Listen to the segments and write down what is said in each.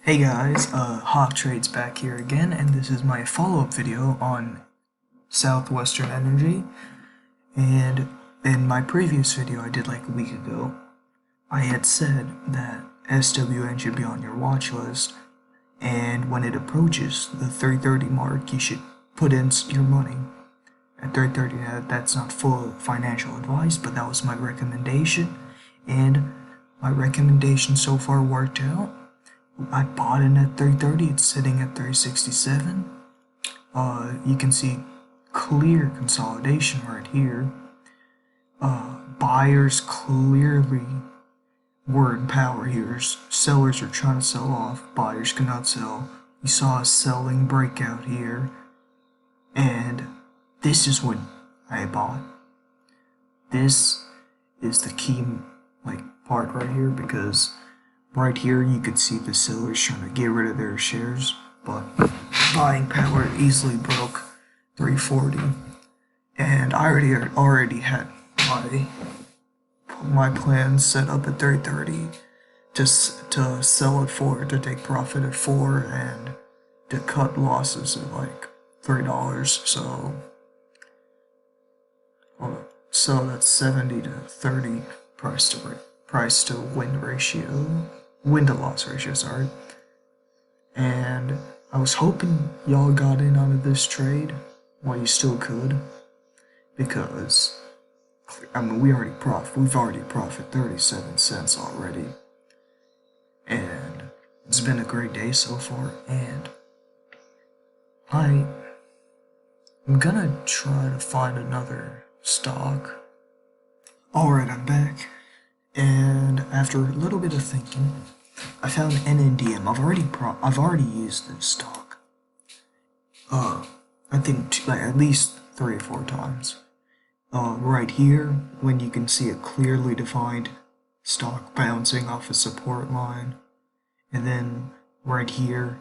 Hey guys, Hawk Trades back here again, and this is my follow-up video on Southwestern Energy. And in my previous video I did like a week ago, I had said that SWN should be on your watch list, and when it approaches the 330 mark, you should put in your money. At 330, that's not full financial advice, but that was my recommendation, and my recommendation so far worked out. I bought it at 330, it's sitting at 367. You can see clear consolidation right here. Buyers clearly were in power here. Sellers are trying to sell off, buyers cannot sell. You saw a selling breakout here, and this is what I bought. This is the key part right here, because right here you could see the sellers trying to get rid of their shares, but buying power easily broke 340, and I already had my plan set up at 330 just to sell at 4, to take profit at 4, and to cut losses at like $3. So that's 70 to 30 price to win ratio. Win to loss ratio, sorry. And I was hoping y'all got in on this trade while you still could, because I mean we've already profit 37 cents already, and it's been a great day so far. And I'm gonna try to find another stock. Alright, I'm back. And after a little bit of thinking, I found NNDM. I've already used this stock. I think at least 3 or 4 times. Right here, when you can see a clearly defined stock bouncing off a support line, and then right here,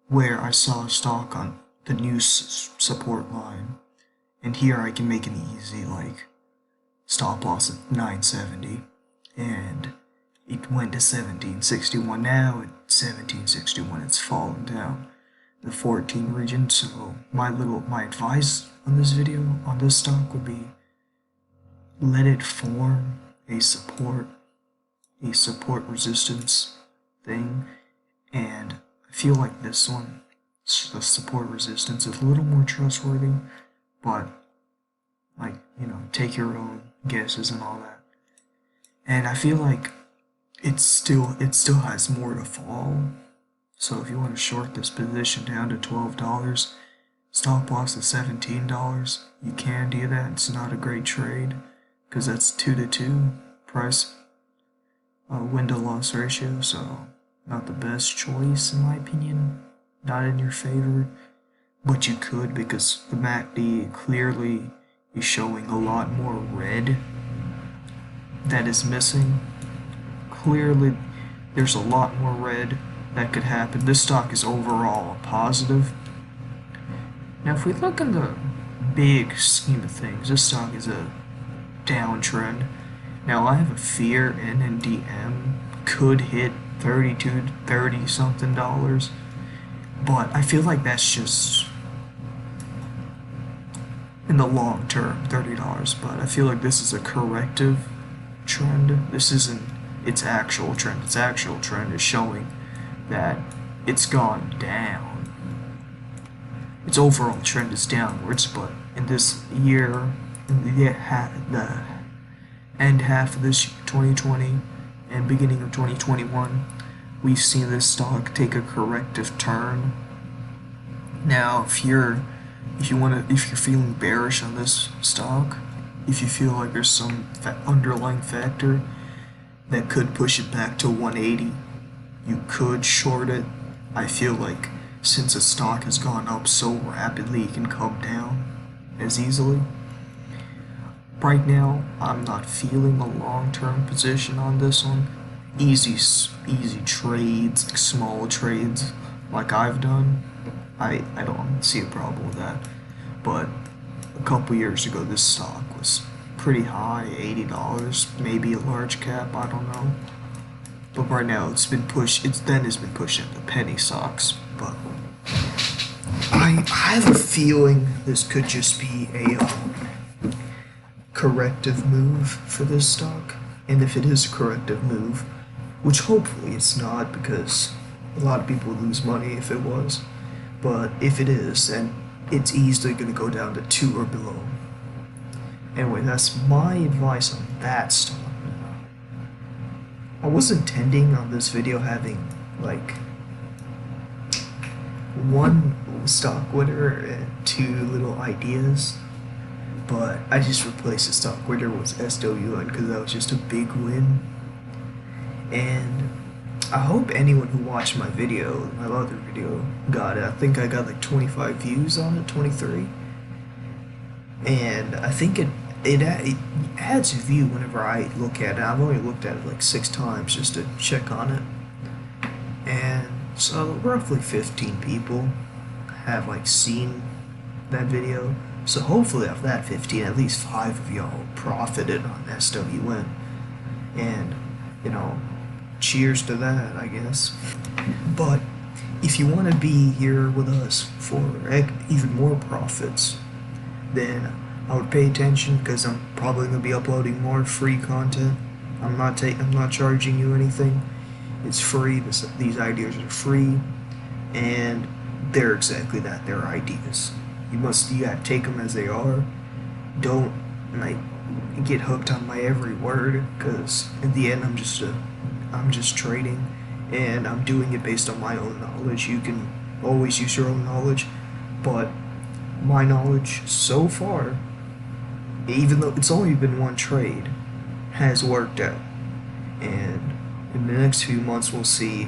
where I saw a stock on the new support line, and here I can make an easy stop loss at 970. And it went to 1761. Now at 1761 it's fallen down the 14 region. So my advice on this video on this stock would be, let it form a support resistance thing, and I feel like this one, the support resistance, is a little more trustworthy, but take your own guesses and all that. And I feel like it still has more to fall. So if you want to short this position down to $12, stop loss of $17, you can do that. It's not a great trade, because that's 2 to 2 price win to loss ratio, so not the best choice in my opinion. Not in your favor, but you could, because the MACD clearly is showing a lot more red that is missing. Clearly there's a lot more red that could happen. This stock is overall a positive. Now if we look in the big scheme of things, this stock is a downtrend. Now I have a fear NNDM could hit 32, 30 something dollars, but I feel like that's just in the long term, $30, but I feel like this is a corrective trend. This isn't its actual trend. Its actual trend is showing that it's gone down. Its overall trend is downwards, but in this year, in the end half of this 2020 and beginning of 2021, we've seen this stock take a corrective turn. Now, if you're feeling bearish on this stock, if you feel like there's some underlying factor that could push it back to 180, you could short it. I feel like since a stock has gone up so rapidly, it can come down as easily. Right now, I'm not feeling a long-term position on this one. Easy trades, like small trades, like I've done. I don't see a problem with that. But a couple years ago, this stock was pretty high, $80, maybe a large cap, I don't know. but right now it's been pushed. It's been pushed into penny stocks. But I have a feeling this could just be a corrective move for this stock. And if it is a corrective move, which hopefully it's not, because a lot of people would lose money if it was. But if it is, then it's easily going to go down to 2 or below. Anyway, that's my advice on that stock. I was intending on this video having like one stock winner and 2 little ideas, but I just replaced the stock winner with SWN because that was just a big win. And I hope anyone who watched my video, my other video, got it. I think I got like 25 views on it, 23. And I think it adds a view whenever I look at it. I've only looked at it like 6 times just to check on it. And so roughly 15 people have like seen that video. So hopefully of that 15, at least 5 of y'all profited on SWN. And, you know, cheers to that, I guess. But if you want to be here with us for even more profits, then I would pay attention, because I'm probably going to be uploading more free content. I'm not charging you anything. It's free. These ideas are free, and they're exactly that. They're ideas. You gotta take them as they are. Don't like get hooked on my every word, because in the end I'm just trading, and I'm doing it based on my own knowledge. You can always use your own knowledge, but my knowledge so far, even though it's only been one trade, has worked out. And in the next few months we'll see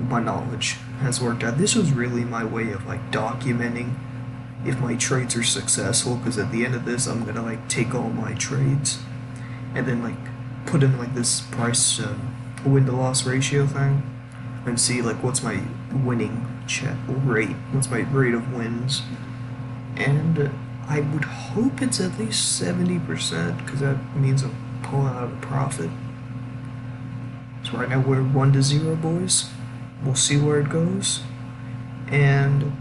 if my knowledge has worked out. This was really my way of like documenting if my trades are successful, because at the end of this I'm gonna like take all my trades and then like put in like this price win to loss ratio thing and see like what's my winning rate, what's my rate of wins. And I would hope it's at least 70%, because that means I'm pulling out a profit. So right now we're 1-0, boys. We'll see where it goes. And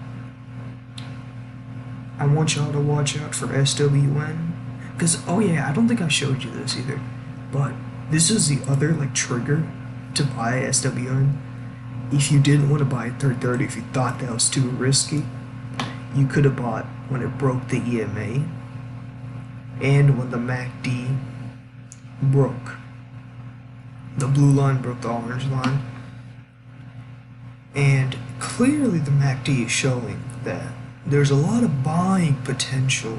I want y'all to watch out for SWN. Because, oh yeah, I don't think I showed you this either, but this is the other like trigger to buy SWN. If you didn't want to buy at 330, if you thought that was too risky, you could have bought when it broke the EMA and when the MACD broke. The blue line broke the orange line. And clearly the MACD is showing that there's a lot of buying potential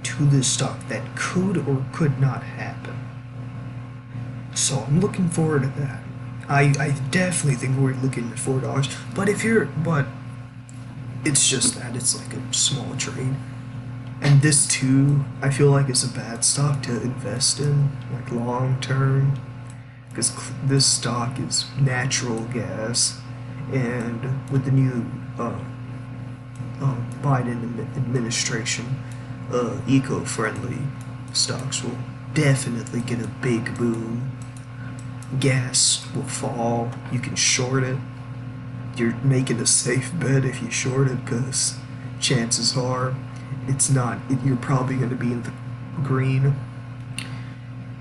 to this stock that could or could not happen. So I'm looking forward to that. I definitely think we're looking at $4. But it's just that it's like a small trade. And this too, I feel like it's a bad stock to invest in, like long term, because this stock is natural gas, and with the new Biden administration, eco-friendly stocks will definitely get a big boom. Gas will fall. You can short it. You're making a safe bet if you short it, because chances are you're probably going to be in the green.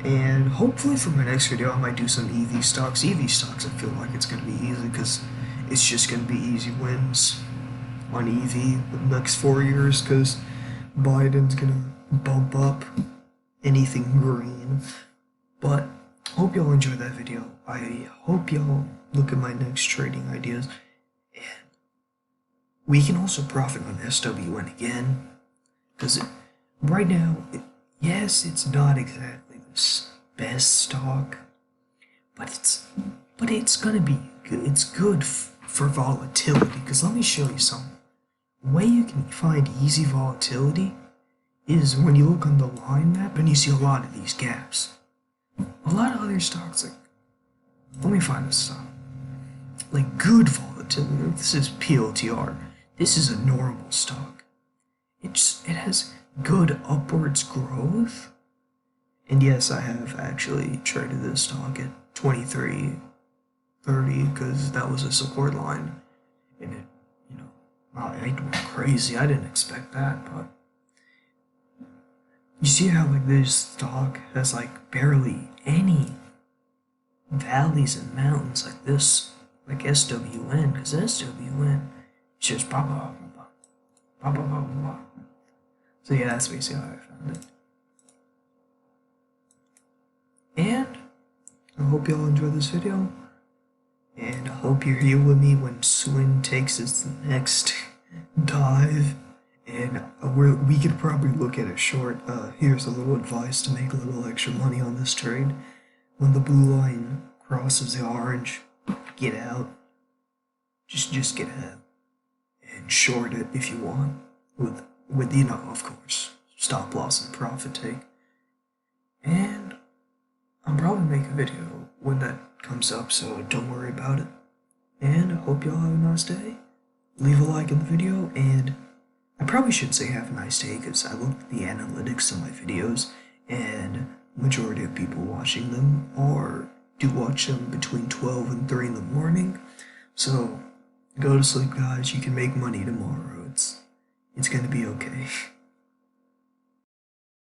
And hopefully for my next video I might do some EV stocks. EV stocks, I feel like it's going to be easy, because it's just going to be easy wins on EV the next 4 years, because Biden's going to bump up anything green. But hope y'all enjoyed that video. I hope y'all look at my next trading ideas, and we can also profit on SWN again, because right now, yes, it's not exactly the best stock, but it's gonna be good. It's good for volatility, because let me show you something. The way you can find easy volatility is when you look on the line map and you see a lot of these gaps. A lot of other stocks, like, let me find this stock. Like good volatility. This is PLTR. This is a normal stock. It has good upwards growth. And yes, I have actually traded this stock at 23. 30 because that was a support line, and it, you know, it went crazy. I didn't expect that, but you see how like this stock has like barely any valleys and mountains like this, like SWN, because SWN is just blah blah blah blah blah blah blah. So yeah, that's basically how I found it. And I hope y'all enjoyed this video, and I hope you're here with me when SWN takes its next dive, and we could probably look at a short. Here's a little advice to make a little extra money on this trade. When the blue line crosses the orange, get out. Just get out and short it if you want, with of course, stop loss and profit take. And I'll probably make a video when that comes up, so don't worry about it. And I hope y'all have a nice day. Leave a like in the video, and I probably shouldn't say have a nice day because I looked at the analytics of my videos, and majority of people watching them do watch them between 12 and 3 in the morning. So go to sleep, guys. You can make money tomorrow. It's gonna be okay.